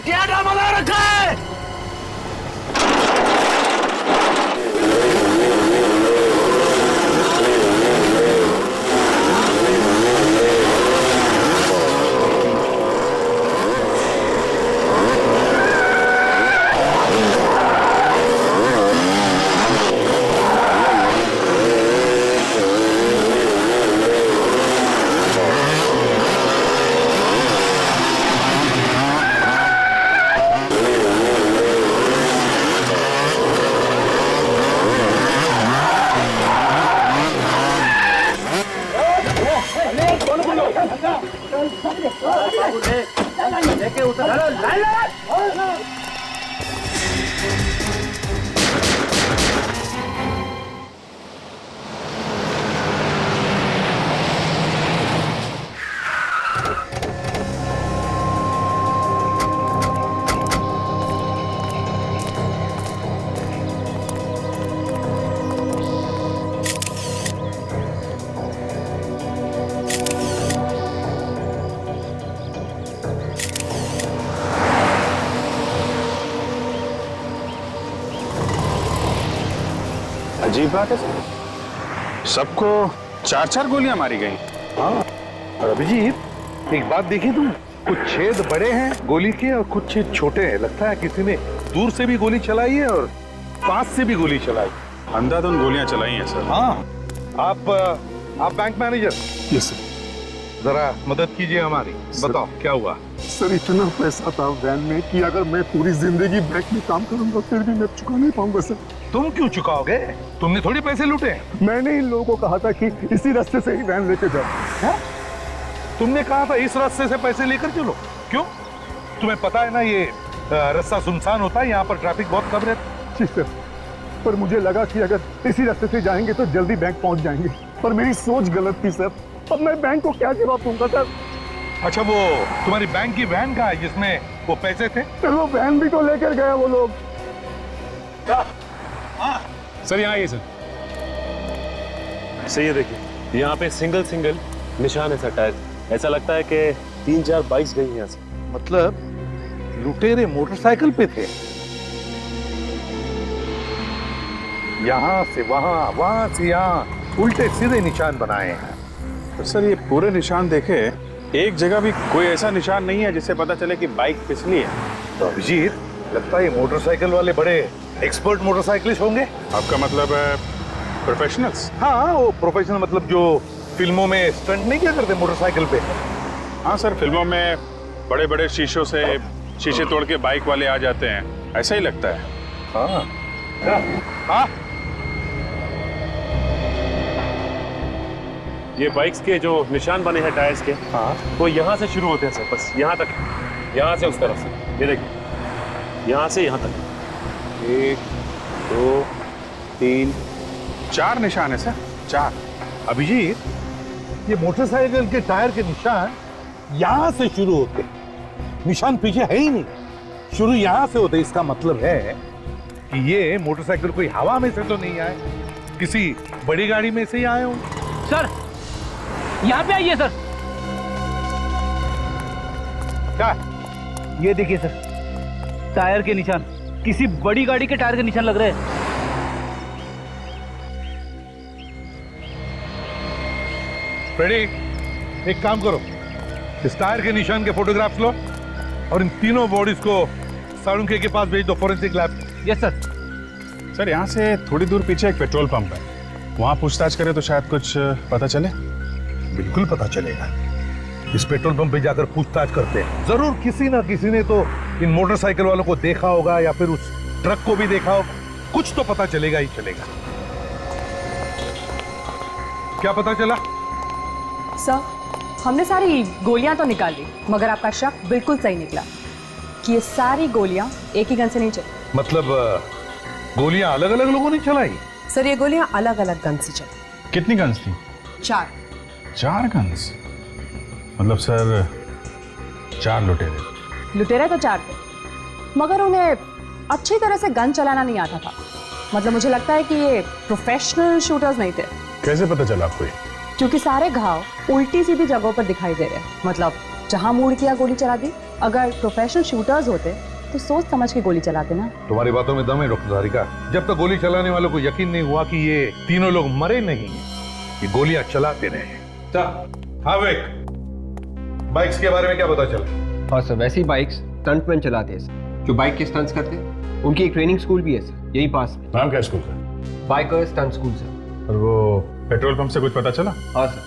क्या ड्रामा लगा रखा है? अजीब बात है सर, सबको 4-4 गोलियां मारी गई। हाँ, और अभिजीत एक बात देखी तुम, कुछ छेद बड़े हैं गोली के और कुछ छेद छोटे हैं। लगता है किसी ने दूर से भी गोली चलाई है और पास से भी गोली चलाई। अंधाधुंध गोलियां चलाई हैं सर। हाँ, आप बैंक मैनेजर, यस सर। जरा मदद कीजिए हमारी। बताओ क्या हुआ? सर इतना पैसा था वैन में कि अगर मैं पूरी जिंदगी बैंक में काम करूंगा फिर भी मैं चुका नहीं पाऊंगा सर। तुम क्यों चुकाओगे? तुमने थोड़ी पैसे लूटे। मैंने इन लोगों को कहा था कि इसी रास्ते से ही वैन लेके जाओ। तुमने कहा था इस रास्ते से पैसे लेकर चलो, क्यों? तुम्हें पता है ना ये रास्ता सुनसान होता है, यहाँ पर ट्रैफिक बहुत कम रहता है। जी सर, पर मुझे लगा कि अगर इसी रास्ते से जाएंगे तो जल्दी बैंक पहुंच जाएंगे, पर मेरी सोच गलत थी सर। अब मैं बैंक को क्या जवाब दूंगा सर? अच्छा, वो तुम्हारी बैंक की वैन कहाँ है जिसमें वो पैसे थे? सर वो वैन भी तो लेकर गया वो लोग। सर यहाँ आइए सर। सही है, देखिए यहाँ पे सिंगल निशान है सर टायर। ऐसा लगता है कि 3-4 बाइक्स गई हैं यहाँ से। मतलब लुटेरे मोटरसाइकिल पे थे, यहाँ से वहां, वहां से यहाँ, उल्टे सीधे निशान बनाए हैं। तो सर ये पूरे निशान देखे, एक जगह भी कोई ऐसा निशान नहीं है जिससे पता चले कि बाइक फिसली है। तो अभिजीत, लगता है ये मोटरसाइकिल वाले बड़े एक्सपर्ट मोटरसाइकिलिस्ट होंगे। आपका मतलब है प्रोफेशनल्स? हाँ, वो प्रोफेशनल मतलब जो फिल्मों में स्टंट नहीं किया करते मोटरसाइकिल पे। हाँ सर, फिल्मों में बड़े बड़े शीशों से शीशे तोड़ के बाइक वाले आ जाते हैं, ऐसा ही लगता है। हाँ हाँ, ये बाइक्स के जो निशान बने हैं टायर्स के, हाँ, वो यहाँ से शुरू होते हैं सर, बस यहाँ तक, यहाँ से उस तरफ से। ये देखिए, यहाँ से यहाँ तक 1, 2, 3, 4 निशान है सर, 4। अभिजीत, ये मोटरसाइकिल के टायर के निशान यहाँ से शुरू होते, निशान पीछे है ही नहीं, शुरू यहाँ से होते। इसका मतलब है कि ये मोटरसाइकिल कोई हवा में से तो नहीं आए, किसी बड़ी गाड़ी में से ही आए होंगे। सर यहाँ पे आइए सर। क्या? ये देखिए सर, टायर के निशान किसी बड़ी गाड़ी के टायर के निशान लग रहे हैं। फ्रेडी, एक काम करो, इस टायर के निशान के फोटोग्राफ्स लो और इन तीनों बॉडीज को साळुंखे के पास भेज दो, forensic lab. Yes sir. Sir यहाँ से थोड़ी दूर पीछे एक पेट्रोल पंप है, वहाँ पूछताछ करें तो शायद कुछ पता चले। बिल्कुल पता चलेगा। इस पेट्रोल पंप पे जाकर पूछताछ करते हैं, जरूर किसी ना किसी ने तो इन मोटरसाइकिल वालों को देखा होगा या फिर उस ट्रक को भी देखा होगा, कुछ तो पता चलेगा ही चलेगा। क्या पता चला? सर, हमने सारी गोलियां तो निकाल ली, मगर आपका शक बिल्कुल सही निकला कि ये सारी गोलियां एक ही गन से नहीं चली। मतलब गोलियां अलग अलग लोगों ने चलाई? सर, ये गोलियां अलग अलग गन से चली। कितनी गन्स थी? 4। 4 गन्स? मतलब सर 4 लुटेरे? लुटेरे तो 4 थे, मगर उन्हें अच्छी तरह से गन चलाना नहीं आता था। मतलब मुझे लगता है कि ये प्रोफेशनल शूटर्स नहीं थे। कैसे पता चला आपको? क्योंकि सारे घाव उल्टी सीधी जगहों पर दिखाई दे रहे हैं। मतलब जहां मूड किया गोली चला दी, अगर प्रोफेशनल शूटर्स होते तो सोच समझ के गोली चलाते ना। तुम्हारी बातों में दम है डॉक्टर धारिका। जब तक गोली चलाने वालों को यकीन नहीं हुआ कि ये तीनों लोग मरे नहीं, ये गोलियां चलाते रहे। हाँ विक, बाइक्स के बारे में क्या पता चला? और सर वैसी बाइक्स स्टंटमैन चलाते हैं सर, जो बाइक के स्टंट्स करते हैं। उनकी एक ट्रेनिंग स्कूल भी है सर, यही पास में। नाम क्या स्कूल का? Biker stunt school sir. और वो पेट्रोल पंप से कुछ पता चला? हाँ सर,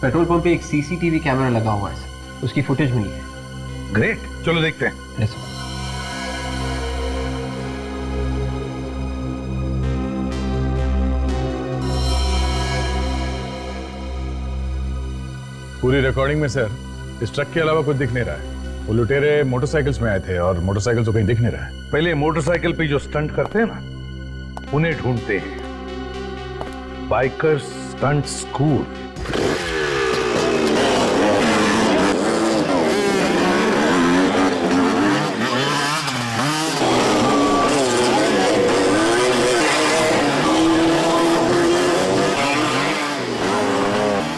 पेट्रोल पंप पे एक सीसीटीवी कैमरा लगा हुआ है सर, उसकी फुटेज मिली है। ग्रेट, चलो देखते हैं। Yes sir. पूरी रिकॉर्डिंग में सर इस ट्रक के अलावा कुछ दिख नहीं रहा है। वो लुटेरे मोटरसाइकिल्स में आए थे और मोटरसाइकिल तो कहीं दिख नहीं रहा है। पहले मोटरसाइकिल पे जो स्टंट करते हैं ना, उन्हें ढूंढते हैं। Biker stunt school.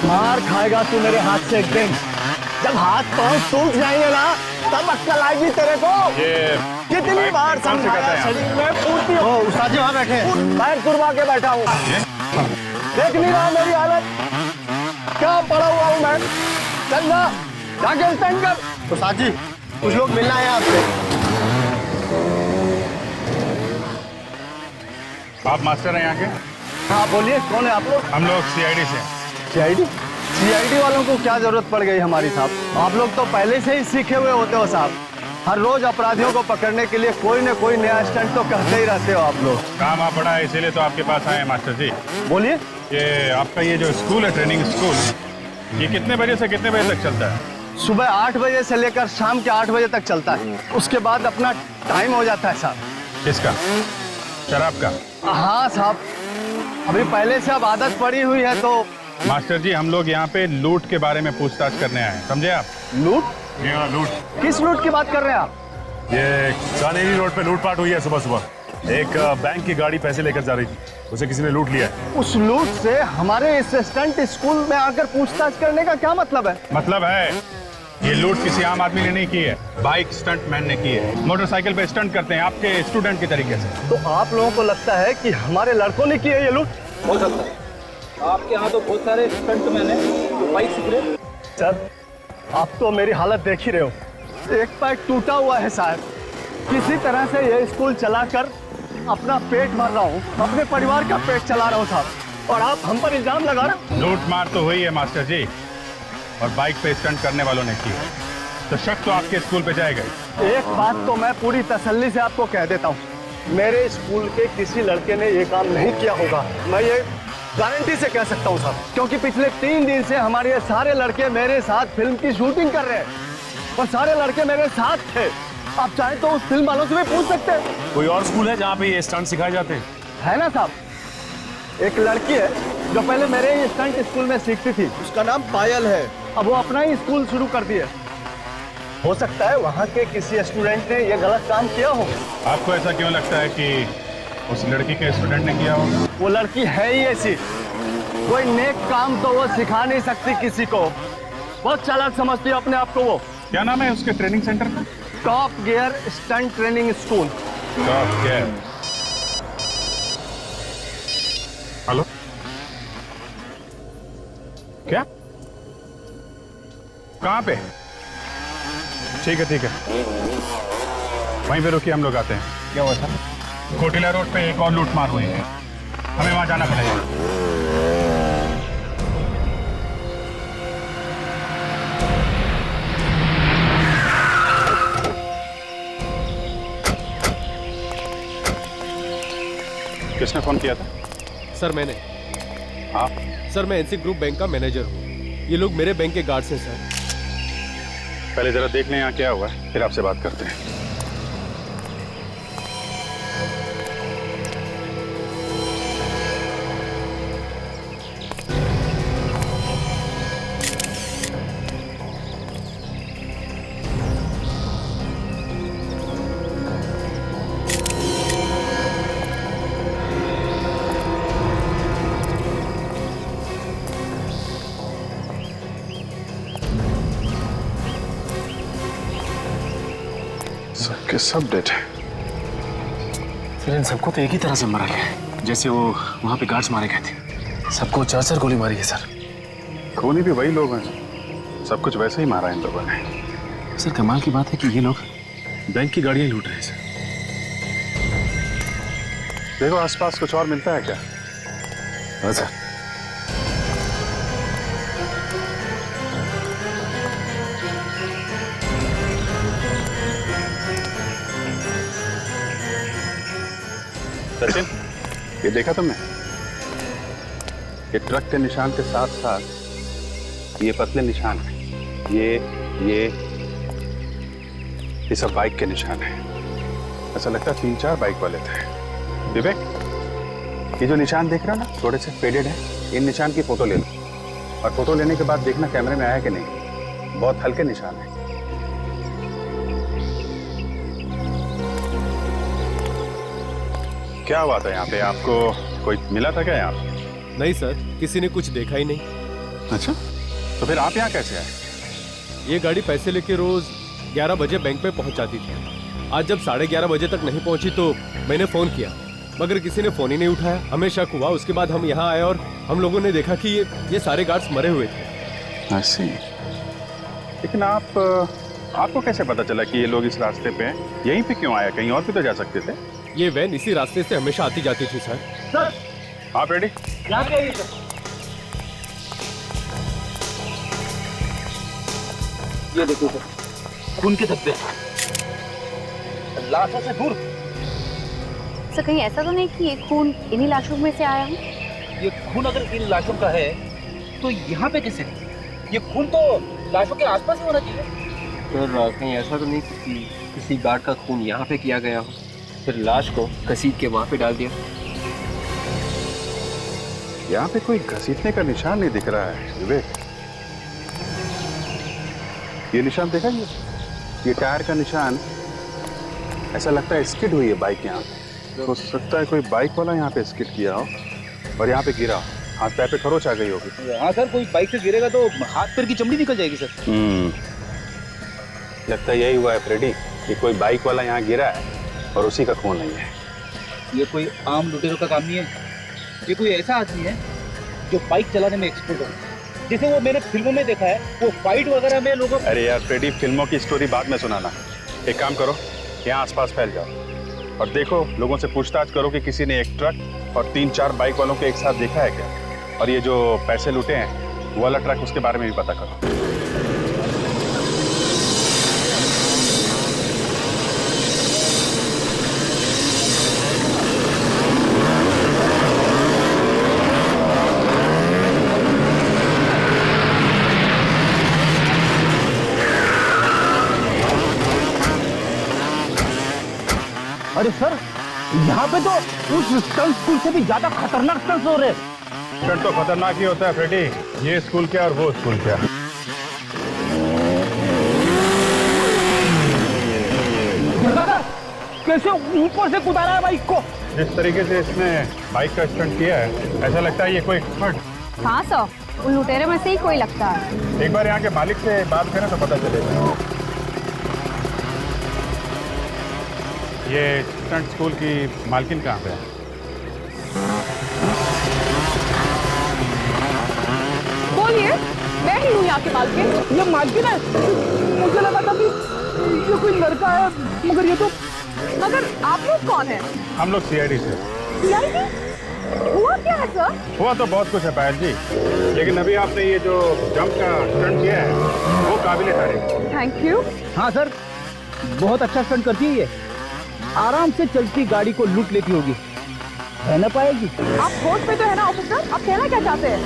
मार खाएगा तू मेरे हाथ से एक दिन। जब हाथ पांव टूट जाएंगे ना, तब अक्कल आएगी तेरे को। ये कितनी बार समझाया, शरीर में पूर्ति हो। उस्ताद जी वहां बैठे, पैर कुरवा के बैठा हूँ। देख नहीं रहा मेरी हालत, क्या पड़ा हुआ हूँ मैं। चल ना, जाके स्टैंड कर। उस्ताद जी कुछ लोग मिलना है आपसे। आप मास्टर हैं यहाँ के? हाँ बोलिए, कौन है आप लोग? हम लोग सीआईडी से हैं। सीआईडी वालों को क्या जरूरत पड़ गई हमारी साहब? आप लोग तो पहले से ही सीखे हुए होते हो साहब। हर रोज अपराधियों को पकड़ने के लिए कोई न कोई नया स्टंट तो करते ही रहते हो आप लोग। काम आप पड़ा है इसीलिए तो आपके पास आए हैं मास्टर जी। बोलिए। ये आपका ये जो स्कूल है, ट्रेनिंग स्कूल, ये कितने बजे से कितने बजे तक चलता है? सुबह 8 बजे से लेकर शाम के 8 बजे तक चलता है। उसके बाद अपना टाइम हो जाता है साहब। किसका? शराब का? हाँ साहब, अभी पहले से अब आदत पड़ी हुई है तो। मास्टर जी हम लोग यहाँ पे लूट के बारे में पूछताछ करने आए हैं, समझे आप? लूट? हाँ लूट। किस लूट की बात कर रहे हैं आप? ये चांदेरी रोड पे लूटपाट हुई है सुबह सुबह। एक बैंक की गाड़ी पैसे लेकर जा रही थी, उसे किसी ने लूट लिया है। उस लूट से हमारे इस स्टंट स्कूल में आकर पूछताछ करने का क्या मतलब है? मतलब है ये लूट किसी आम आदमी ने नहीं की है, बाइक स्टंट मैन ने की है। मोटरसाइकिल पे स्टंट करते हैं आपके स्टूडेंट की तरीके से। तो आप लोगों को लगता है कि हमारे लड़कों ने की है ये लूट? हो सकता है, आपके यहाँ तो बहुत सारे स्टंट मैन हैं जो बाइक सीख रहे। सर आप तो मेरी हालत देख ही रहे हो, एक पैर टूटा हुआ है साहब। किसी तरह से ये स्कूल चलाकर अपना पेट भर रहा हूँ, अपने परिवार का पेट चला रहा हूँ साहब, और आप हम पर इल्जाम लगा रहे हैं। लूट मार तो हुई है मास्टर जी, और बाइक पे स्टंट करने वालों ने की है, तो शक तो आपके स्कूल पे जाएगा ही। एक बात तो मैं पूरी तसल्ली से आपको कह देता हूँ, मेरे स्कूल के किसी लड़के ने ये काम नहीं किया होगा। मैं ये गारंटी से कह सकता हूँ साहब, क्योंकि पिछले 3 दिन से हमारे ये सारे लड़के मेरे साथ फिल्म की शूटिंग कर रहे हैं, और सारे लड़के मेरे साथ थे। आप चाहे तो उस फिल्म वालों से भी पूछ सकते हैं। कोई और स्कूल है जहाँ पे ये स्टंट सिखाए जाते हैं? है ना साहब, एक लड़की है जो पहले मेरे ही स्टंट स्कूल में सीखती थी, उसका नाम पायल है। अब वो अपना ही स्कूल शुरू कर दिया। हो सकता है वहाँ के किसी स्टूडेंट ने ये गलत काम किया हो। आपको ऐसा क्यों लगता है कि उस लड़की के स्टूडेंट ने किया होगा? वो लड़की है ही ऐसी, कोई नेक काम तो वो सिखा नहीं सकती किसी को। बहुत चालाक समझती है अपने आप को वो। क्या नाम है उसके ट्रेनिंग सेंटर का? Top gear stunt training school. Top gear. Hello, क्या? कहाँ पे? ठीक है, वहीं पे रुकिए, हम लोग आते हैं। क्या हुआ था? कोटिला रोड पे एक और लूट मार हुई है, हमें वहां जाना पड़ेगा। किसने फोन किया था? सर मैंने। आप? सर मैं एनसी ग्रुप बैंक का मैनेजर हूँ, ये लोग मेरे बैंक के गार्ड्स हैं सर। पहले जरा देख लें यहाँ क्या हुआ है, फिर आपसे बात करते हैं। सबके सब डेड है। फिर इन सबको तो एक ही तरह से मारा गया है, जैसे वो वहाँ पे गार्ड्स मारे गए थे। सबको 4-4 गोली मारी है सर। खूनी भी वही लोग हैं, सब कुछ वैसे ही मारा इन लोगों ने। सर कमाल की बात है कि ये लोग बैंक की गाड़ियां लूट रहे हैं सर। देखो आसपास कुछ और मिलता है क्या? हाँ सर। सचिन, ये देखा तुमने? ये ट्रक के निशान के साथ साथ ये पतले निशान हैं। ये सब बाइक के निशान हैं। ऐसा लगता है 3-4 बाइक वाले थे। विवेक, ये जो निशान देख रहे हो ना, थोड़े से फेडेड हैं। इन निशान की फोटो ले लो और फोटो लेने के बाद देखना कैमरे में आया कि नहीं। बहुत हल्के निशान हैं। क्या हुआ था यहाँ पे? आपको कोई मिला था क्या यहाँ पे? नहीं सर, किसी ने कुछ देखा ही नहीं। अच्छा, तो फिर आप यहाँ कैसे आए? ये गाड़ी पैसे लेके रोज 11 बजे बैंक पे पहुंच जाती थी। आज जब 11:30 बजे तक नहीं पहुंची तो मैंने फोन किया, मगर किसी ने फोन ही नहीं उठाया। हमें शक हुआ, उसके बाद हम यहाँ आए और हम लोगों ने देखा कि ये सारे गार्ड्स मरे हुए थे। ऐसे? लेकिन आपको कैसे पता चला कि ये लोग इस रास्ते पे हैं? यहीं पे क्यों आया? कहीं और भी तो जा सकते थे। ये वैन इसी रास्ते से हमेशा आती जाती थी सर। सर, आप रेडी? यहाँ पे आइए सर। ये देखो सर, खून के धब्बे, लाशों से दूर। सर कहीं ऐसा तो नहीं कि ये खून इन्हीं लाशों में से आया हो? ये खून अगर इन लाशों का है तो यहाँ पे कैसे? ये खून तो लाशों के आसपास ही होना चाहिए। सर कहीं ऐसा तो नहीं कि किसी गार्ड का खून यहाँ पे किया गया हो, फिर लाश को घसीट के वहाँ पे डाल दिया? यहाँ पे कोई घसीटने का निशान नहीं दिख रहा है विवेक। ये निशान देखा? ये टायर का निशान, ऐसा लगता है स्किड हुई है बाइक यहाँ पे। हो सकता है कोई बाइक वाला यहाँ पे स्किड किया हो और यहाँ पे गिरा हो, हाथ पैर पे खरोच आ गई होगी। हाँ सर, कोई बाइक से गिरेगा तो हाथ पैर की चमड़ी निकल जाएगी सर। लगता है यही हुआ है फ्रेडी, कि कोई बाइक वाला यहाँ गिरा है और उसी का खून नहीं है। ये कोई आम लुटेरों का काम नहीं है। ये कोई ऐसा आदमी है जो बाइक चलाने में एक्सपर्ट हो, जैसे वो मैंने फिल्मों में देखा है, वो फाइट वगैरह में लोगों। अरे यार फ्रेडी, फिल्मों की स्टोरी बाद में सुनाना। एक काम करो, यहाँ आसपास फैल जाओ और देखो, लोगों से पूछताछ करो कि किसी ने एक ट्रक और 3-4 बाइक वालों को एक साथ देखा है क्या। और ये जो पैसे लूटे हैं वो वाला ट्रक, उसके बारे में भी पता करो। अरे सर, यहाँ पे तो उस स्टंट स्कूल से भी ज्यादा खतरनाक स्टंट्स हो रहे हैं। स्टंट तो खतरनाक ही होता है फ्रेडी, ये स्कूल क्या और वो स्कूल क्या। कैसे ऊपर से कुदारा है बाइक को? जिस तरीके से इसने बाइक का स्टंट किया है, ऐसा लगता है ये कोई एक्सपर्ट। हाँ सर, उन लुटेरे में से ही कोई लगता है। एक बार यहाँ के मालिक से बात करें तो पता चलेगा। ये स्टंट स्कूल की मालकिन कहाँ पे है? बोलिए, मैं ही हूँ यहाँ की मालकिन। ये मालकिन है? मुझे लगा था कि ये कोई लड़का है, मगर ये तो। मगर आप लोग कौन हैं? हम लोग सीआईडी से। सीआईडी? हुआ क्या है सर? हुआ तो बहुत कुछ है पायल जी, लेकिन अभी आपने ये जो जंप का स्टंट किया है वो काबिले तारीफ। Thank you. हाँ सर, बहुत अच्छा स्टंट करती है ये। आराम से चलती गाड़ी को लूट लेती होगी, है ना पाएगी? आप होश पे तो है ना ऑफिसर? आप कहना क्या चाहते हैं?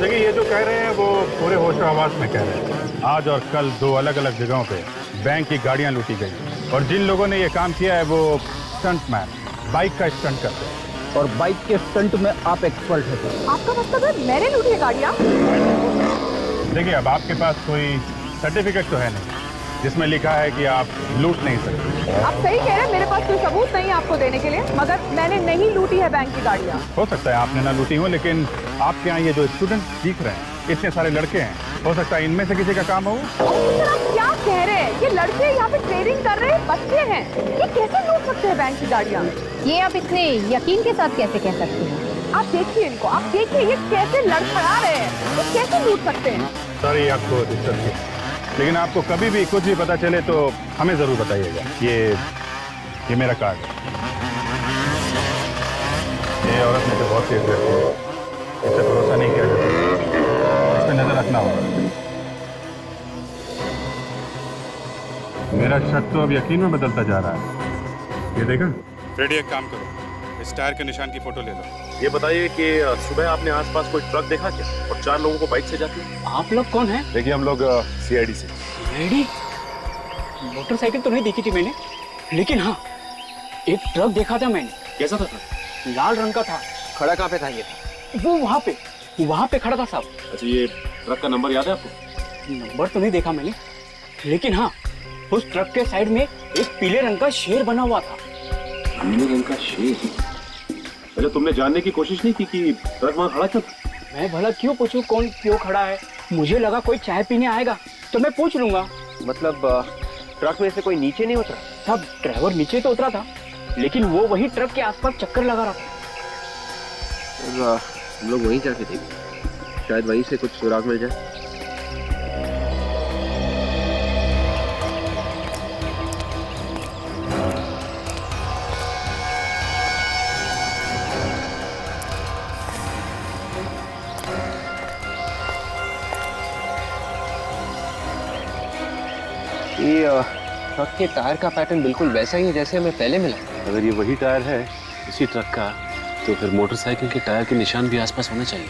देखिए, ये जो कह रहे हैं वो पूरे होशो हवास में कह रहे हैं। आज और कल 2 अलग-अलग जगहों पे बैंक की गाड़ियां लूटी गई और जिन लोगों ने ये काम किया है वो स्टंटमैन, बाइक का स्टंट करते हैं। और बाइक के स्टंट में आप एक्सपर्ट हैं। आपका मतलब है मैंने लूटी है गाड़ियाँ? देखिए, अब आपके पास कोई सर्टिफिकेट तो है नहीं जिसमें लिखा है कि आप लूट नहीं सकते। आप सही कह रहे हैं, मेरे पास कोई सबूत नहीं है आपको देने के लिए, मगर मैंने नहीं लूटी है बैंक की गाड़ियाँ। हो सकता है आपने ना लूटी हो, लेकिन आपके यहाँ ये जो स्टूडेंट दिख रहे हैं, इतने सारे लड़के हैं, हो सकता है इनमें से किसी का काम हो। सर आप क्या कह रहे हैं? ये लड़के यहाँ पे ट्रेडिंग कर रहे हैं, बच्चे हैं, ये कैसे लूट सकते हैं बैंक की गाड़ियाँ? ये आप इतने यकीन के साथ कैसे कह सकती हैं? आप देखिए इनको, आप देखिए ये कैसे लड़खड़ा रहे हैं, ये कैसे लूट सकते हैं? सॉरी आपको डिस्टर्ब किया, लेकिन आपको कभी भी कुछ भी पता चले तो हमें जरूर बताइएगा। ये मेरा कार्ड है। ये औरत में से बहुत तेज रहती है, इस पर भरोसा नहीं किया जाता, इस पर नजर रखना होगा। मेरा शक तो अब यकीन में बदलता जा रहा है। ये देखा फ्रेडी, एक काम करो, इस टायर के निशान की फोटो ले लो। ये बताइए कि सुबह आपने आसपास कोई ट्रक देखा क्या, और 4 लोगों को बाइक से जाते हुए? आप लोग कौन हैं? देखिए हम लोग CID से। रेडी? मोटरसाइकिल तो नहीं देखी थी मैंने, लेकिन हाँ एक ट्रक देखा था मैंने। कैसा था ट्रक? लाल रंग का था। खड़ा कहाँ पे था ये? वो वहाँ पे खड़ा था साहब। अच्छा, ये ट्रक का नंबर याद है आपको? नंबर तो नहीं देखा मैंने, लेकिन हाँ उस ट्रक के साइड में एक पीले रंग का शेर बना हुआ था। पीले रंग का शेर? अच्छा, तुमने जानने की कोशिश नहीं की कि ट्रक वहाँ खड़ा क्यों था? मैं भला क्यों पूछूं कौन क्यों खड़ा है? मुझे लगा कोई चाय पीने आएगा तो मैं पूछ लूंगा। मतलब ट्रक में से कोई नीचे नहीं उतरा? साहब ड्राइवर नीचे तो उतरा था, लेकिन वो वही ट्रक के आसपास चक्कर लगा रहा था। हम लोग वहीं जाके देखें, शायद वहीं से कुछ सुराग मिल जाए। ये ट्रक के टायर का पैटर्न बिल्कुल वैसा ही है जैसे हमें पहले मिला। अगर ये वही टायर है इसी ट्रक का, तो फिर मोटरसाइकिल के टायर के निशान भी आसपास होने चाहिए।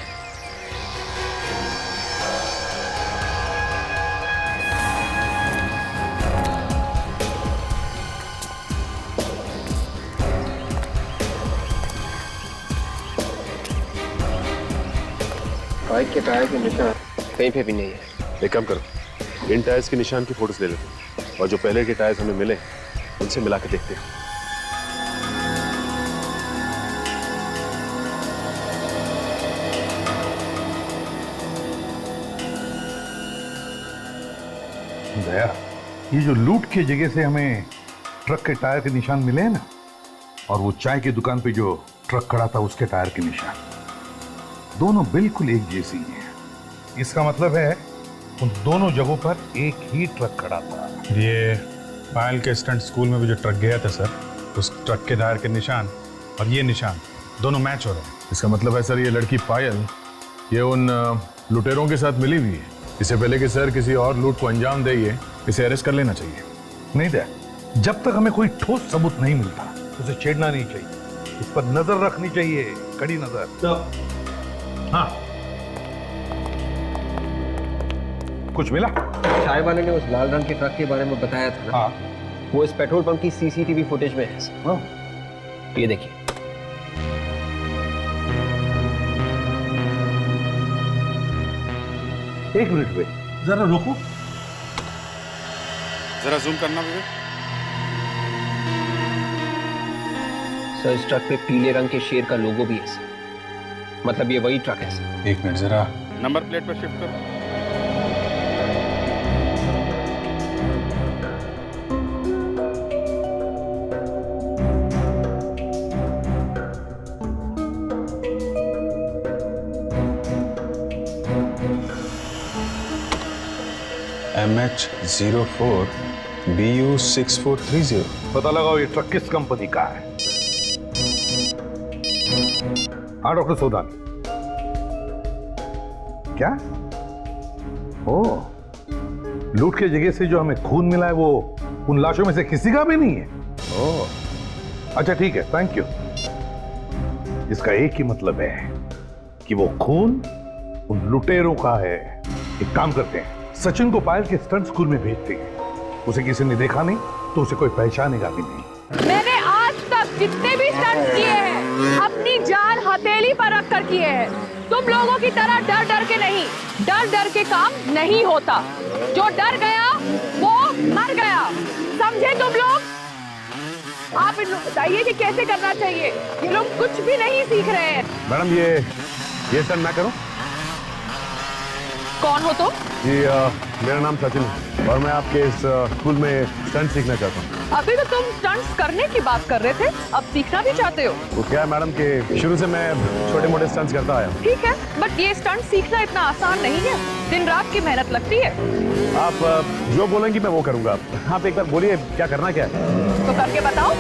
बाइक के टायर के निशान कहीं पे भी नहीं है। एक काम करो, इन टायर्स के निशान की फोटोज ले लेते हैं, और जो पहले के टायर्स हमें मिले उनसे मिला के देखते हैं। दया, ये जो लूट की जगह से हमें ट्रक के टायर के निशान मिले हैं ना, और वो चाय की दुकान पे जो ट्रक खड़ा था उसके टायर के निशान, दोनों बिल्कुल एक जैसी हैं। इसका मतलब है उन दोनों जगहों पर एक ही ट्रक खड़ा था। ये पायल के स्टंट स्कूल में भी जो ट्रक गया था सर, उस ट्रक के टायर के निशान और ये निशान दोनों मैच हो रहे हैं। इसका मतलब है सर, ये लड़की पायल ये उन लुटेरों के साथ मिली हुई है। इससे पहले कि सर किसी और लूट को अंजाम दे, इसे अरेस्ट कर लेना चाहिए। नहीं दया, जब तक हमें कोई ठोस सबूत नहीं मिलता उसे छेड़ना नहीं चाहिए, इस पर नजर रखनी चाहिए, कड़ी नजर। हाँ, कुछ मिला? चाय वाले ने उस लाल रंग के ट्रक के बारे में बताया था ना? हाँ। वो इस पेट्रोल पंप की CCTV फुटेज में है। हाँ। ये देखिए। एक मिनट पे जरा रुको, जरा जूम करना भी। सर इस ट्रक पे पीले रंग के शेर का लोगो भी है सर। मतलब ये वही ट्रक है सर। एक मिनट, जरा नंबर प्लेट पर शिफ्ट करो। MH04 BU 6430। पता लगाओ ये ट्रक किस कंपनी का है। हाँ डॉक्टर सोदान, क्या? ओ, लूट के जगह से जो हमें खून मिला है वो उन लाशों में से किसी का भी नहीं है। ओ, अच्छा ठीक है, थैंक यू। इसका एक ही मतलब है कि वो खून उन लुटेरों का है। एक काम करते हैं, सचिन को पायल के स्टंट स्कूल में भेजते हैं। उसे किसी ने देखा नहीं तो उसे कोई पहचानेगा भी नहीं। मैंने आज तक जितने भी स्टंट किए हैं अपनी जान हथेली पर रख कर किए हैं। तुम लोगों की तरह डर डर के नहीं, डर डर के काम नहीं होता। जो डर गया वो मर गया, समझे तुम लोग? आप इन लोग बताइए कि कैसे करना चाहिए। ये लोग कुछ भी नहीं सीख रहे हैं। मैडम ये स्टंट मैं करूं? कौन हो तुम? जी मेरा नाम सचिन है और मैं आपके इस स्कूल में स्टंट सीखना चाहता हूँ। अभी तो तुम स्टंट्स करने की बात कर रहे थे, अब सीखना भी चाहते हो? वो क्या है मैडम कि शुरू से मैं छोटे मोटे स्टंट्स करता आया हूँ। ठीक है, बट ये स्टंट सीखना इतना आसान नहीं है, दिन रात की मेहनत लगती है। आप जो बोलेंगी मैं वो करूँगा। आप एक बार बोलिए क्या करना क्या है। तो करके बताओ।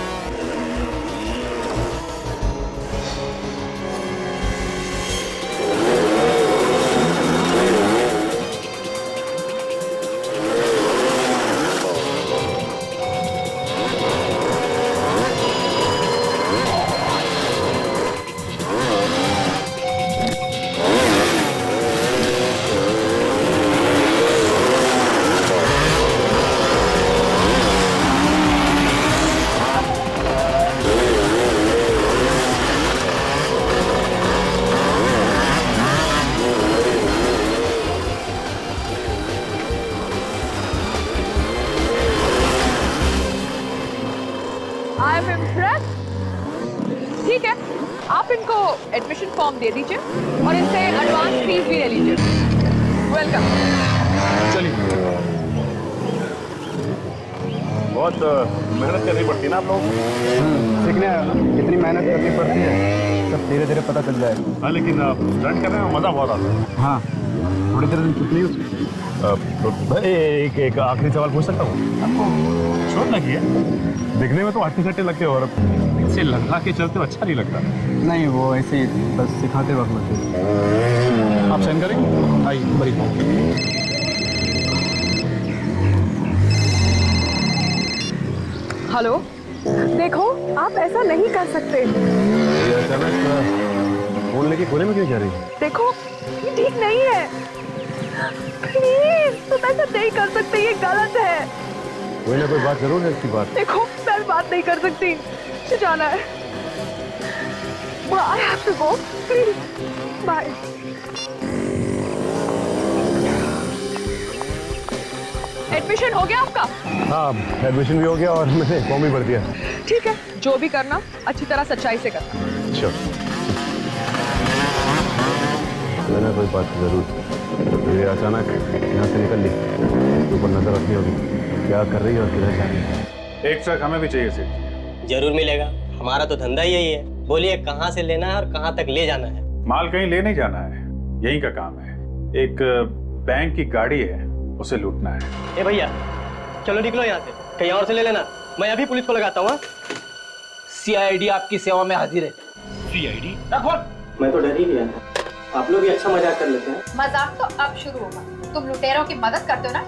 I am impressed. ठीक है, आप इनको एडमिशन फॉर्म दे दीजिए और इनसे एडवांस फीस भी ले लीजिए। वेलकम। चलिए। बहुत मेहनत करनी पड़ती है ना आप लोग सीखने आया ना, कितनी मेहनत करनी पड़ती है सब धीरे धीरे पता चल जाएगा। हाँ लेकिन स्टंट करने में मजा बहुत आता है। हाँ, थोड़ी देर कितनी उसकी। एक आखिरी सवाल पूछ सकता हूँ? आपको चोट लगी है? दिखने में तो हट्टे सट्टे लगते हो और इसे लगा के चलते हो अच्छा नहीं लगता। नहीं, वो ऐसे ही बस सिखाते वक्त लगते। आप साइन करेंगे? आइए बड़ी हेलो, देखो आप ऐसा नहीं कर सकते। फोन लेके कोने में क्यों जा रही है? देखो ये ठीक नहीं है, प्लीज तुम ऐसा नहीं कर सकते, ये गलत है। कोई ना कोई बात जरूर है इसकी बात। देखो मैं बात नहीं कर सकती, मुझे जाना है। I have to go, please. Bye. Admission हो गया आपका? हाँ एडमिशन भी हो गया और मैंने फॉर्म भी भर दिया। ठीक है, जो भी करना अच्छी तरह सच्चाई से करना। अच्छा, मैंने कोई बात जरूर। ये अचानक यहाँ से निकल ली, ऊपर नजर रखनी होगी क्या कर रही है और किधर जा रही है। एक ट्रक हमें भी चाहिए सेठ। जरूर मिलेगा, हमारा तो धंधा यही है। बोलिए कहाँ से लेना है और कहाँ तक ले जाना है? माल कहीं ले नहीं जाना है, यही का काम है। एक बैंक की गाड़ी है, उसे लूटना है। ए भैया चलो निकलो यहाँ से, कहीं और से ले लेना, मैं अभी पुलिस को लगाता हूँ। सीआईडी आपकी सेवा में हाजिर है। सीआईडी? मैं तो डर ही गया था, आप लोग भी अच्छा मजाक कर लेते हैं। मजाक तो अब शुरू होगा। तुम लुटेरों की मदद करते हो ना,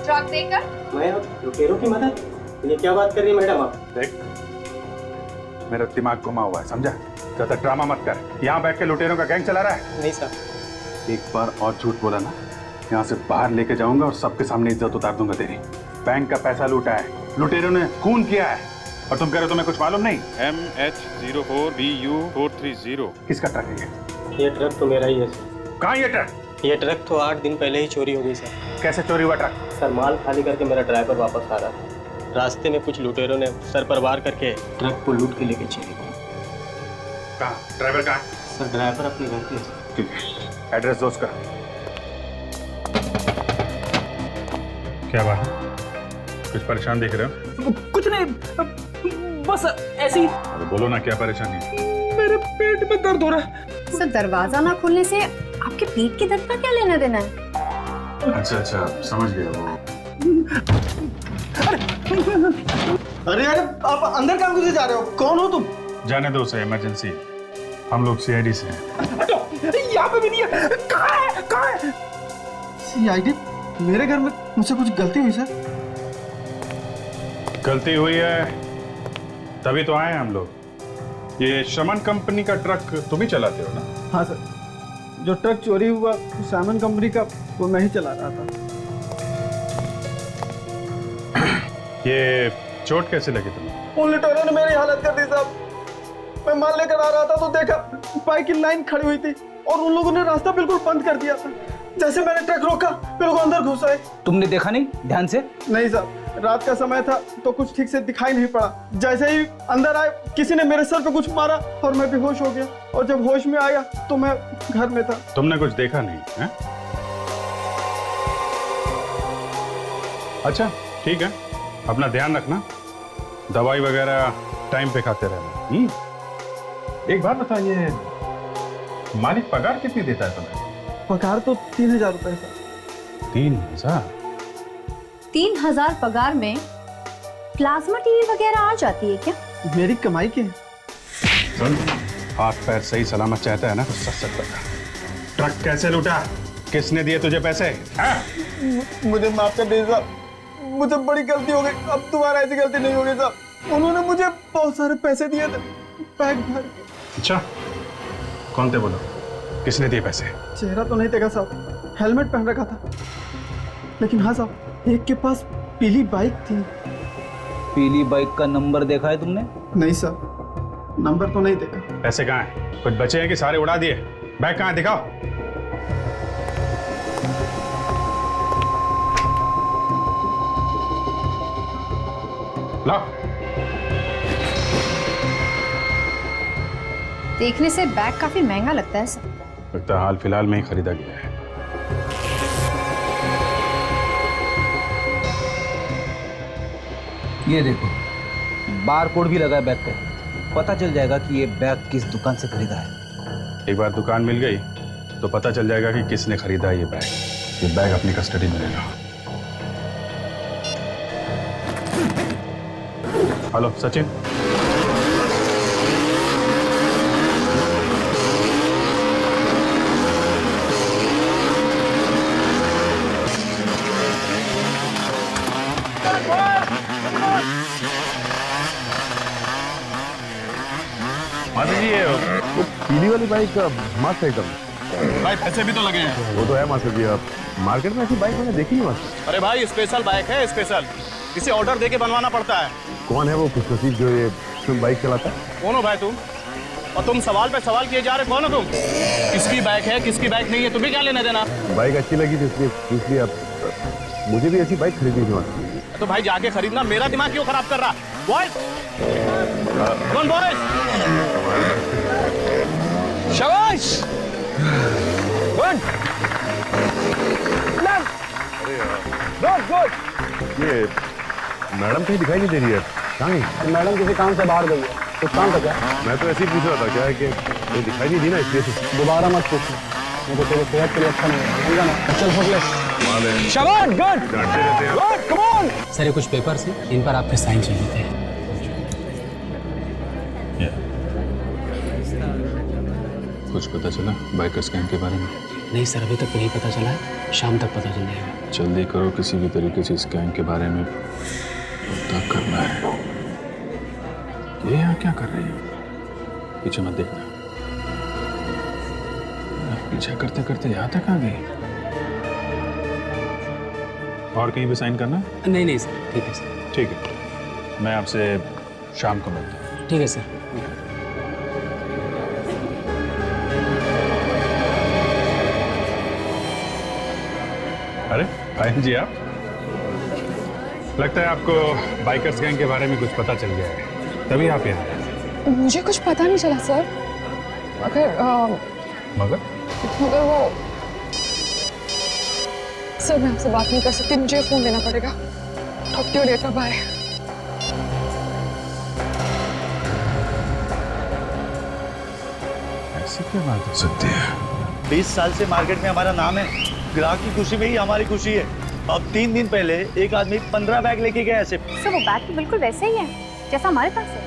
ट्रक देकर। मैं लुटेरों की मदद? ये क्या बात कर रही है मैडम आप? देख मेरा दिमाग घुमा हुआ है, समझा? ज्यादा ड्रामा मत कर। यहाँ बैठ के लुटेरों का गैंग चला रहा है? नहीं सर। एक बार और झूठ बोला ना, यहाँ से बाहर लेके जाऊंगा और सबके सामने इज्जत उतार दूंगा तेरी। बैंक का पैसा लूटा है, लुटेरों ने खून किया है और तुम कह रहे हो तुम्हें कुछ मालूम नहीं? MH04BU430। किसका ट्रक है ये ट्रक तो मेरा ही है सर। कहाँ ये ट्रक? ये ट्रक तो 8 दिन पहले ही चोरी हो गई सर। कैसे चोरी हुआ ट्रक? सर माल खाली करके मेरा ड्राइवर वापस आ रहा था, रास्ते में कुछ लुटेरों ने सर पर वार करके ट्रक को लूट के लेके चले गए। कहाँ? ड्राइवर कहाँ? सर ड्राइवर अपने घर पे। ठीक है, एड्रेस दो उसका। क्या बात? कुछ परेशान दिख रहे हो? कुछ नहीं, बस ऐसी। अरे बोलो ना क्या परेशानी है? मेरे पेट में दर्द हो रहा है। सर दरवाजा ना खुलने से आपके पेट के दर्द का क्या लेना देना है? अच्छा अच्छा, समझ गया वो। अरे यार आप अंदर काम करके जा रहे हो? कौन हो तुम? जाने दो उसे, इमरजेंसी। हम लोग सीआईडी से हैं। यहाँ पे भी नहीं है। कहाँ है? कहाँ है? सीआईडी? मेरे घर में मुझसे कुछ गलती हुई सर? गलती हुई है तभी तो आए हैं हम लोग। ये शमन कंपनी का ट्रक तुम ही चलाते हो ना? हाँ सर, जो ट्रक चोरी हुआ सामन कंपनी का, वो मैं ही चला रहा था। ये चोट कैसे लगी तुम्हें? उन लुटेरों ने मेरी हालत कर दी साहब। मैं माल लेकर आ रहा था तो देखा बाइक की लाइन खड़ी हुई थी और उन लोगों ने रास्ता बिल्कुल बंद कर दिया था। जैसे मैंने ट्रक रोका, फिर वो अंदर घुस आए। तुमने देखा नहीं ध्यान से? नहीं साहब, रात का समय था तो कुछ ठीक से दिखाई नहीं पड़ा। जैसे ही अंदर आए, किसी ने मेरे सर पे कुछ मारा और मैं बेहोश हो गया। और जब होश में आया तो मैं घर में था। तुमने कुछ देखा नहीं है? अच्छा ठीक है, अपना ध्यान रखना, दवाई वगैरह टाइम पे खाते रहना। एक बात बताइए, मालिक पगार कितनी देता है तुम्हें? पगार तो 3000 रुपए सर। 3000? 3000 पगार में प्लाज्मा टीवी वगैरह आ जाती है क्या? मेरी कमाई के सुन, हाथ पैर सही सलामत चाहता है ना तो सच सच बता, ट्रक कैसे लूटा, किसने दिए तुझे पैसे? मुझे माफ कर दीजिए साहब, मुझे बड़ी गलती हो गई, अब दोबारा ऐसी गलती नहीं होगी साहब। उन्होंने मुझे बहुत सारे पैसे दिए थे बैग भर के। अच्छा, कौन थे बोलो, किसने दिए पैसे? चेहरा तो नहीं देखा साहब, हेलमेट पहन रखा था, लेकिन हाँ साहब, एक के पास पीली बाइक थी। पीली बाइक का नंबर देखा है तुमने? नहीं सर, नंबर तो नहीं देखा। पैसे कहाँ हैं? कुछ बचे हैं कि सारे उड़ा दिए? बैग कहाँ है, दिखाओ। लाओ। देखने से बैग काफी महंगा लगता है सर। लगता है हाल फिलहाल में ही खरीदा गया है। ये देखो, बार कोड भी लगा है बैग पे, पता चल जाएगा कि ये बैग किस दुकान से खरीदा है। एक बार दुकान मिल गई तो पता चल जाएगा कि किसने खरीदा है ये बैग। ये बैग अपनी कस्टडी में रहेगा। हेलो सचिन, माता जी ये वो पीली वाली बाइक मस्त है एकदम। भाई पैसे भी तो लगे हैं। वो तो है मास्टर जी, आप मार्केट में ऐसी बाइक मैंने देखी नहीं मास्टर। अरे भाई स्पेशल बाइक है, स्पेशल, इसे ऑर्डर देके बनवाना पड़ता है। कौन है वो खुशनसीब जो ये तुम बाइक चलाता है? कौन हो भाई तुम? और तुम सवाल पे सवाल किए जा रहे, कौन हो तुम? किसकी बाइक है, किसकी बाइक नहीं है, तुम्हें क्या लेना देना? बाइक अच्छी लगी थी इसलिए आप, मुझे भी ऐसी बाइक खरीदनी थी मास्टर। तो भाई जाके खरीदना, मेरा दिमाग क्यों खराब कर रहा? बॉयज, कौन बॉयज? शाबाश, गुड, गुड गुड। ये मैडम कहीं दिखाई नहीं दे रही है, कहाँ है? मैडम किसी काम से बाहर गई है, कुछ काम था क्या? मैं तो ऐसे ही पूछ रहा था, क्या है कि ये दिखाई नहीं दी ना इसलिए से। दोबारा मत पूछना, मुझे तेरे सेहत के लिए अच्छा नहीं है, समझा ना? चल फोकलेस। शाबाश, गुड, डांटते रहते हैं। Good, come on. सर ये कुछ पेपर्स हैं, इन पर आपके साइन चाहिए थे। कुछ पता चला बाइकर्स गैंग के बारे में? नहीं सर, अभी तक नहीं पता चला है, शाम तक पता चल जाएगा। जल्दी करो, किसी भी तरीके से इस गैंग के बारे में पता करना है। ये यहाँ क्या कर रही है? पीछे मत देखना। पीछे करते करते यहाँ तक आ गई। और कहीं पे साइन करना है? नहीं नहीं सर, ठीक है सर। ठीक है, मैं आपसे शाम को मिलता हूँ। ठीक है सर। अरे भाई जी, आप लगता है आपको बाइकर्स गैंग के बारे में कुछ पता चल गया है, तभी आप यहाँ आए। मुझे कुछ पता नहीं चला सर, मगर वो सर, मैं आपसे बात नहीं कर सकती, मुझे फोन लेना पड़ेगा। Talk to you later, bye. ऐसी क्या बात हो सकती है? 20 साल से मार्केट में हमारा नाम है, ग्राहक की खुशी में ही हमारी खुशी है। अब 3 दिन पहले एक आदमी 15 बैग लेके गया ऐसे। सर वो बैग तो बिल्कुल वैसे ही है जैसा हमारे पास है।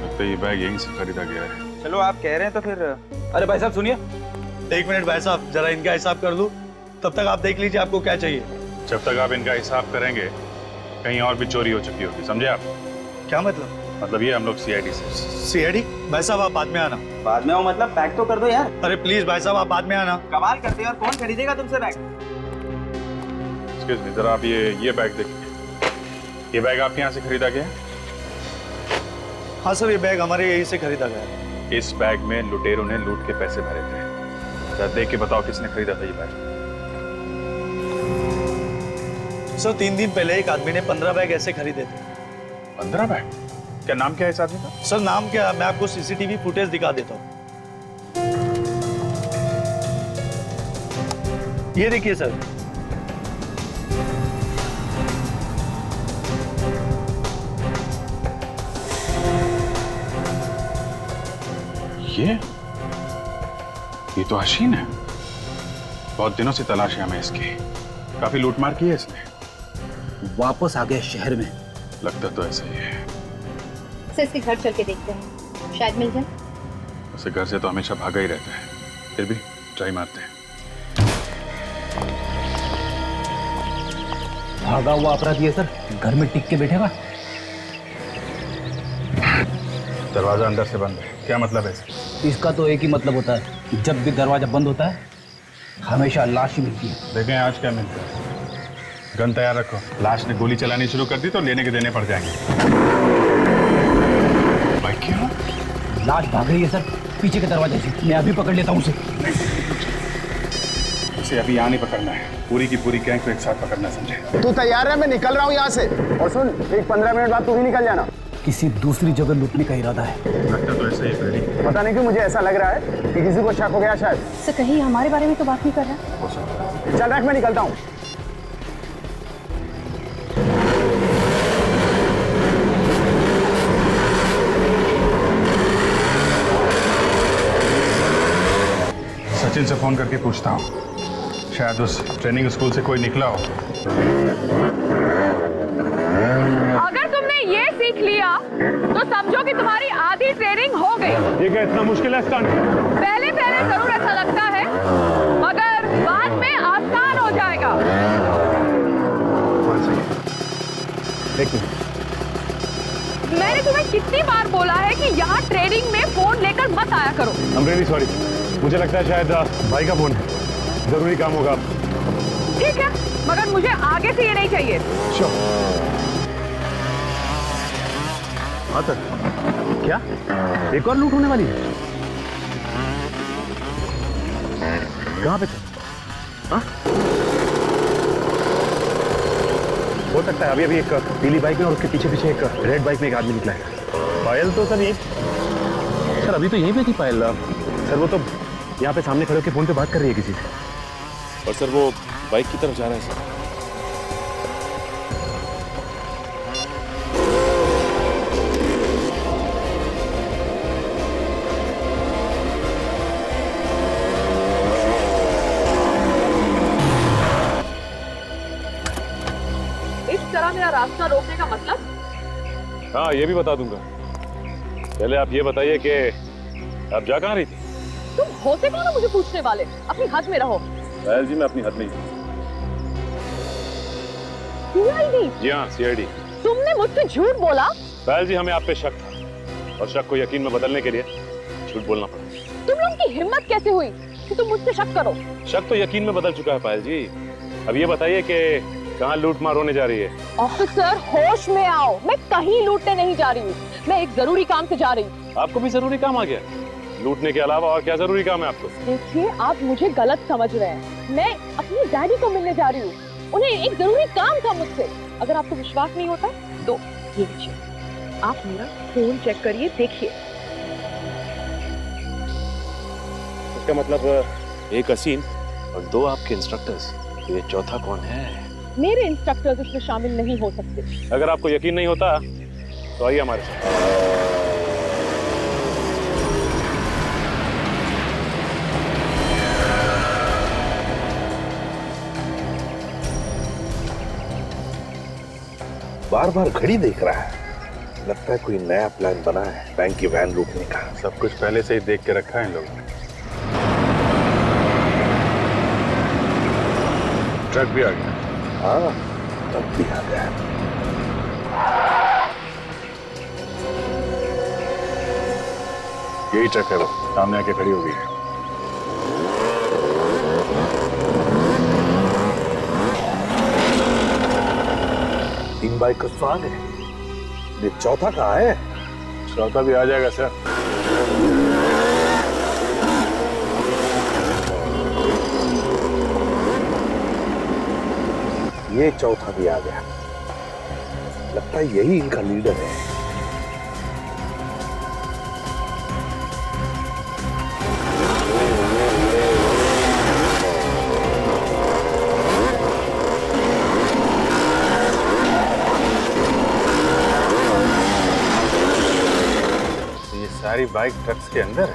लगता है ये बैग यहीं से खरीदा गया है। चलो आप कह रहे हैं तो फिर। अरे भाई साहब सुनिए। 1 मिनट भाई साहब, जरा इनका हिसाब कर लूं, तब तक आप देख लीजिए आपको क्या चाहिए। जब तक आप इनका हिसाब करेंगे कहीं और भी चोरी हो चुकी होगी, समझे आप? क्या मतलब? मतलब ये हम लोग सीआईडी से। सीआईडी? भाई साहब आप बाद में आना। बाद में हो मतलब पैक तो कर दो यार। अरे प्लीज भाई साहब आप बाद में आना। कमाल करते हैं, और कौन खरीदेगा तुमसे बैग? एक्सक्यूज मी, जरा आप ये बैग देखिए। ये बैग आपके यहाँ से खरीदा गया? हाँ सर, ये बैग हमारे यहीं से खरीदा गया। इस बैग में लुटेरों ने लूट के पैसे भरे थे। जरा देख के बताओ किसने खरीदा था ये बैग? सर 3 दिन पहले एक आदमी ने 15 बैग ऐसे खरीदे थे। 15 बैग? क्या नाम क्या है इस आदमी का? सर नाम क्या, मैं आपको सीसीटीवी फुटेज दिखा देता हूँ। ये देखिए सर, ये तो हसीन है। बहुत दिनों से तलाश है हमें इसकी। काफी लूटमार की है इसने। वापस आ गए शहर में। लगता तो ऐसा ही है। सर इसके घर चल के देखते हैं, शायद मिल जाए। उसे घर से तो हमेशा भागा ही रहता है, फिर भी ट्राई मारते हैं। भागा हुआ अपराधी है सर, घर में टिक के बैठेगा। दरवाजा अंदर से बंद है, क्या मतलब है? इसका तो एक ही मतलब होता है, जब भी दरवाजा बंद होता है हमेशा लाश ही मिलती है। देखें आज क्या मिलता है। गन तैयार रखो, लाश ने गोली चलानी शुरू कर दी तो लेने के देने पड़ जाएंगे। भाई क्यों? लाश भाग रही है सर, पीछे के दरवाजे से। मैं अभी पकड़ लेता हूँ उसे। इसे अभी यहाँ नहीं पकड़ना है, पूरी की पूरी गैंग को एक साथ पकड़ना, समझे? तू तैयार है? मैं निकल रहा हूँ यहाँ से। और सुन, एक 15 मिनट बाद तू ही निकल जाना। किसी दूसरी जगह लूटने का इरादा है। लगता तो ऐसा ही है। पता नहीं क्यों मुझे ऐसा लग रहा है कि किसी को शक हो गया शायद। सर कहीं हमारे बारे में तो बात नहीं कर रहा? हो सकता है। चल रख, मैं निकलता हूँ। सचिन से फोन करके पूछता हूँ, शायद उस ट्रेनिंग स्कूल से कोई निकला हो। अगर तुमने ये सीख लिया तो समझो कि तुम्हारी आधी ट्रेनिंग हो गई। ये क्या इतना मुश्किल है स्टंट? पहले पहले जरूर ऐसा लगता है, मगर बाद में आसान हो जाएगा। मैंने तुम्हें कितनी बार बोला है कि यहाँ ट्रेनिंग में फोन लेकर मत आया करो। I'm really sorry। मुझे लगता है शायद भाई का फोन है, जरूरी काम होगा। ठीक है, मगर मुझे आगे से ये नहीं चाहिए। क्या एक और लूट होने वाली है? कहाँ पे? हाँ? हो सकता है अभी अभी एक पीली बाइक में और उसके पीछे पीछे एक रेड बाइक में एक आदमी निकला है। पायल तो सर सर अभी तो यहीं पे थी पायल। सर वो तो यहाँ पे सामने खड़े होकर फोन पे बात कर रही है किसी से। और सर वो बाइक की तरफ जा रहा है सर। इस तरह मेरा रास्ता रोकने का मतलब? हाँ ये भी बता दूंगा। पहले आप ये बताइए कि आप जा कहाँ रही थी? तुम होते कौन हो मुझे पूछने वाले? अपनी हद में रहो। पायल जी मैं अपनी हद में ही। सीआईडी? जी हाँ सीआईडी। तुमने मुझसे झूठ बोला? पायल जी हमें आप पे शक था और शक को यकीन में बदलने के लिए झूठ बोलना पड़ा। तुम लोगों की हिम्मत कैसे हुई कि तुम मुझसे शक करो? शक तो यकीन में बदल चुका है पायल जी। अब ये बताइए कि कहाँ लूट मार होने जा रही है? ऑफिसर होश में आओ, मैं कहीं लूटने नहीं जा रही हूँ, मैं एक जरूरी काम से जा रही हूँ। आपको भी जरूरी काम आ गया? लूटने के अलावा और क्या जरूरी काम है आपको? देखिए आप मुझे गलत समझ रहे हैं। मैं अपनी डैडी को मिलने जा रही हूँ, उन्हें एक जरूरी काम था मुझसे। अगर आपको विश्वास नहीं होता तो ये लीजिए, आप मेरा फोन चेक करिए, देखिए। इसका मतलब एक हसीन और दो आपके इंस्ट्रक्टर्स, ये चौथा कौन है? मेरे इंस्ट्रक्टर्स इसमें शामिल नहीं हो सकते। अगर आपको यकीन नहीं होता तो आइए हमारे साथ। बार बार घड़ी देख रहा है, लगता है कोई नया प्लान बना है बैंक की वैन लूटने का। सब कुछ पहले से ही देख के रखा है इन लोगों ने। ट्रक भी आ गया। हाँ ट्रक भी आ गया। यही ट्रक है, वो सामने आके खड़ी हो गई है। तीन बाइक का स्वाद है, ये चौथा कहाँ है? चौथा भी आ जाएगा सर। ये चौथा भी आ गया, लगता है यही इनका लीडर है। सारी बाइक ट्रक्स के अंदर है।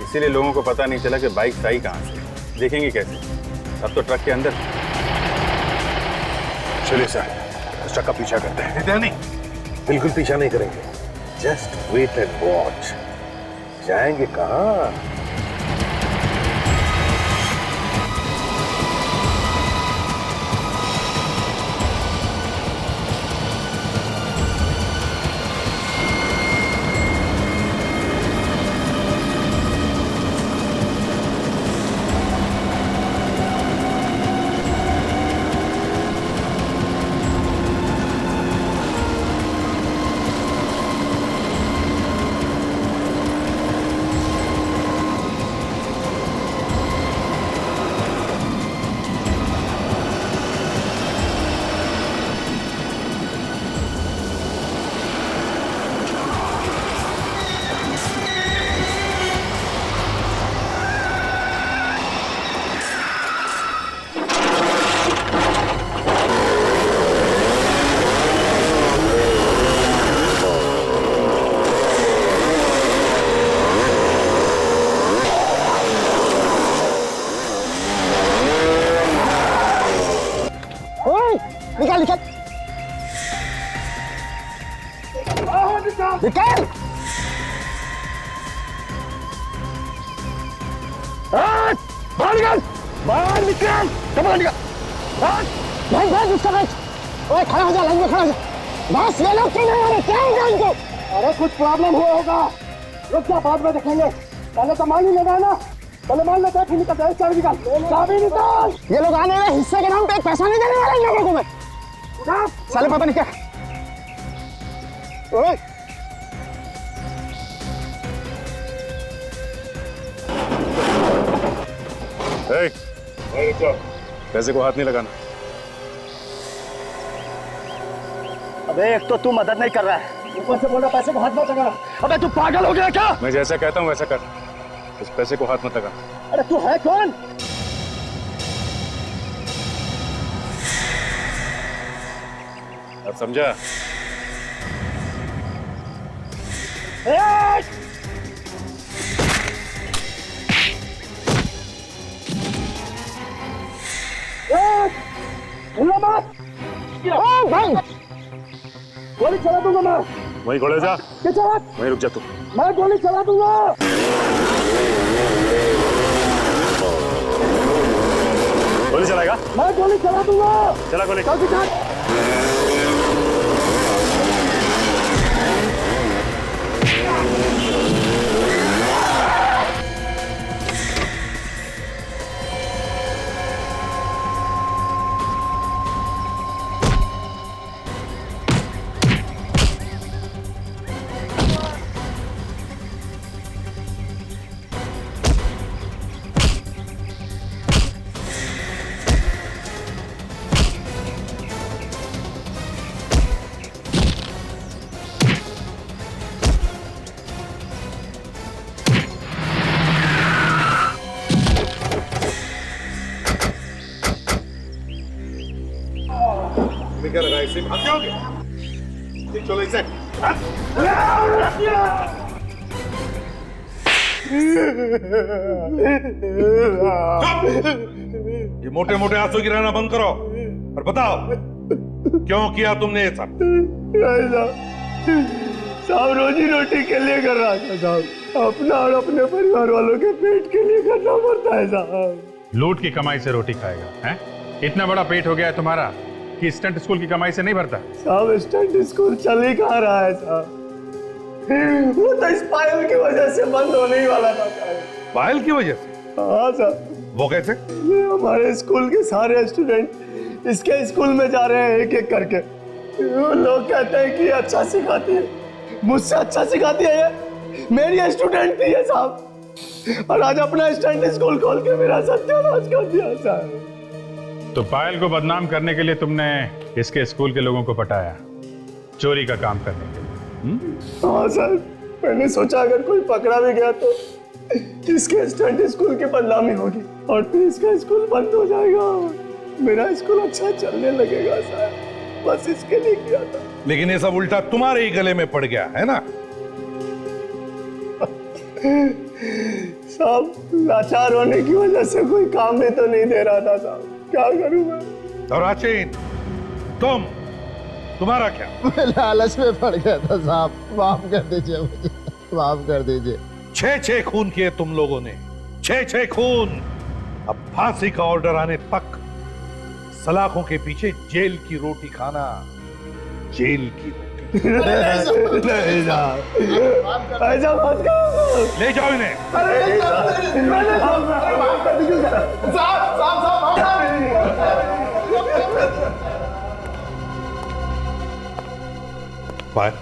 इसीलिए लोगों को पता नहीं चला कि बाइक आई कहाँ से। देखेंगे कैसे? अब तो ट्रक के अंदर। चलिए सर, उस ट्रक का पीछा करते हैं। नहीं, बिल्कुल पीछा नहीं करेंगे। Just wait and watch. जाएंगे कहाँ? निकाल निकाल निकाल। बाहर निकाल, बाहर निकाल, कपड़ा निकाल। भाई भाई उसका भाई, ओए खड़ा हो जा, लाइन में खड़ा हो जा। बस ये लोग क्यों नहीं आ रहे? क्या है इनको? अरे कुछ प्रॉब्लम हुआ होगा, रुक जा, बाद में देखेंगे। पहले तो मान ही लेना है ना, पहले मान लेते हैं, फिर निकलते हैं। चाबी निकाल, चाबी निकाल। ये लोग आने वाले हिस्से के नाम पे एक पैसा नहीं देने वाला इन लोगों को मैं। साले पापा निकल। ओए पैसे को हाथ नहीं लगाना। अबे एक तो तू मदद नहीं कर रहा है, ऊपर से बोल रहा पैसे को हाथ मत लगा। अबे तू पागल हो गया क्या? मैं जैसा कहता हूँ वैसा कर, उस पैसे को हाथ मत लगा। अरे तू है कौन? अब समझा? भाई गोली चला दूंगा मैं। वहीं खड़े जा। वहीं रुक जा तू। मैं गोली चला दूंगा। गोली चलाएगा? मैं गोली चला दूंगा। चला गोली। चल दिखा। क्या लगा इसे? भाग जाओगे? चलो इसे। ये मोटे मोटे आंसू गिराना बंद करो और बताओ क्यों किया तुमने ये सब? साहब रोजी रोटी के लिए कर रहा था साहब, अपना और अपने परिवार वालों के पेट के लिए करना पड़ता है साहब। लूट की कमाई से रोटी खाएगा हैं? इतना बड़ा पेट हो गया है तुम्हारा कि स्टंट स्कूल की कमाई से नहीं भरता? साहब स्टंट स्कूल चल ही कहाँ रहा है साहब, वो तो इस पायल की वजह से बंद होने ही वाला था। पायल की वजह से? हाँ साहब। वो कैसे? हमारे स्कूल के सारे स्टूडेंट इसके स्कूल में जा रहे हैं एक एक करके। लोग कहते हैं कि अच्छा सिखाती है, मुझसे अच्छा सिखाती है ये, मेरी स्टूडेंट थी ये साहब, और आज अपना स्टंट स्कूल खोल के मेरा सत्यानाश कर दिया साहब। तो पायल को बदनाम करने के लिए तुमने इसके स्कूल के लोगों को पटाया, चोरी का काम करने के लिए? हाँ सर, मैंने सोचा अगर कोई पकड़ा भी गया तो इसके स्टंट स्कूल की बदनामी होगी और फिर इसका स्कूल बंद हो जाएगा, मेरा स्कूल अच्छा चलने लगेगा सर, बस इसके लिए किया था। लेकिन ये सब उल्टा तुम्हारे ही गले में पड़ गया है ना? साहब लाचार होने की वजह से कोई काम भी तो नहीं दे रहा था साहब, क्या करूं मैं? और राचीन, तुम्हारा क्या? मैं लालच में पड़ गया था साहब, माफ कर दीजिए मुझे, माफ कर दीजिए। 6 खून किए तुम लोगों ने, 6 खून। अब फांसी का ऑर्डर आने तक सलाखों के पीछे जेल की रोटी खाना, जेल की रोटी। नहीं साहब, ऐसा मत करो। ले जाओ इन्हें। अरे माफ कर दीजिए पायल,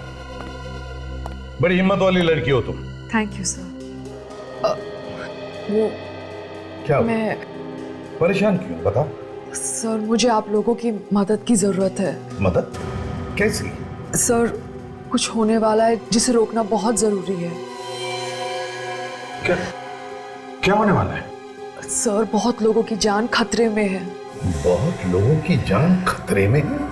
बड़ी हिम्मत वाली लड़की हो तुम। Thank you sir. वो क्या हुआ? मैं परेशान क्यों, बता। सर मुझे आप लोगों की मदद की जरूरत है। मदद? कैसी? सर कुछ होने वाला है जिसे रोकना बहुत जरूरी है। क्या होने वाला है? सर बहुत लोगों की जान खतरे में है। बहुत लोगों की जान खतरे में है?